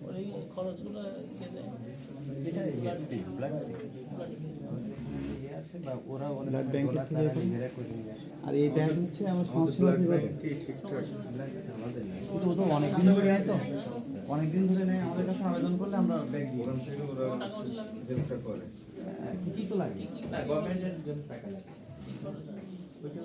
ওই খরচগুলো কে দেয়? এটা ব্লাড আছে বা ওরা ব্লাড ব্যাংক থেকে নিজেরা করে নিয়ে আসে। আর এই ব্যাংক হচ্ছে আমার সংস্থা আমাদের না, কিন্তু ও তো অনেকদিন ধরে নেয়, তো অনেকদিন ধরে নেয়। আমাদের কাছে আবেদন করলে আমরা ব্যাংক দিই। কিছুই তো লাগে না গভর্নমেন্টের জন্য টাকা লাগে।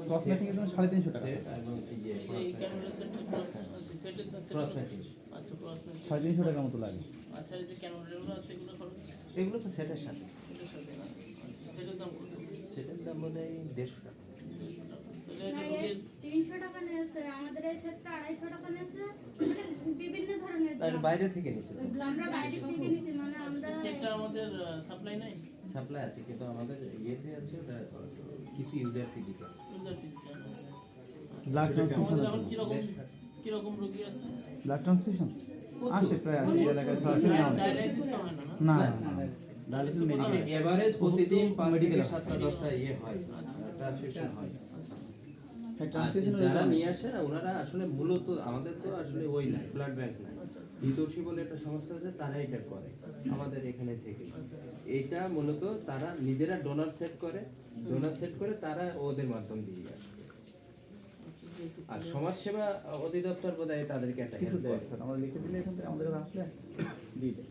ক্রস ম্যাচিং এর জন্য 350 টাকা, এবং ইয়ে এই ক্যানোলা সেটের ক্রস আছে সেটের কাছে ক্রস ম্যাচিং আচ্ছা ক্রস ম্যাচ 350 টাকা মতো লাগে। আচ্ছা এই যে ক্যানোলাগুলো আছে এগুলো খরচ এগুলো তো সেটের সাথে, এটার সাথে না? আচ্ছা সেটার দাম কত? সেটার দাম বোধ হয় 150 টাকা। তাহলে না, এটা এই রোগীর 300 টাকা নিয়েছে, আমাদের এই সেটটা 250 টাকা নিয়েছে। মানে বিভিন্ন ধরনের আর দাম। বাইরে থেকে নিচ্ছে, আমরা বাইরে থেকে নিছি, মানে আমরা সেটটা আমাদের সাপ্লাই নাই সাপ্লাই আছে কিন্তু আমাদের ইয়েতে আছে ওটা কিছু ইউজার ফি দিতে হয়। ইউজার ফি ব্লাড ট্রান্সফিউশন এখন কিরকম রোগী আছে? ব্লাড ট্রান্সফিউশন আসে প্রায় আসে এলাকায় আছে না? ডায়ালাইসিস তো হয় না না না? ডায়ালিসিস মেডিকেল এভারেজ প্রতিদিন 5 থেকে Medical 7টা 10টা ইয়ে হয়, ট্রান্সফিউশন হয়। হ্যাঁ আর ট্রান্সফিউশন যারা নিয়ে আসে না ওনারা আসলে মূলত আমাদের তো আসলে ওই না ব্লাড ব্যাংক না, হিতোষী বলে একটা সংস্থা আছে, তারা এটা করে আমাদের এখানে থেকে। এটা মূলত তারা নিজেরা ডোনার সেট করে তারা ওদের মাধ্যম দিয়ে আসে। আর সমাজসেবা অধিদপ্তর বোধহয় তাদেরকে একটা কিছু হেল্প দেয় করে। স্যার, আমরা লিখে দিলে এখান থেকে আমাদের কাছে আসলে দিয়ে দেয়।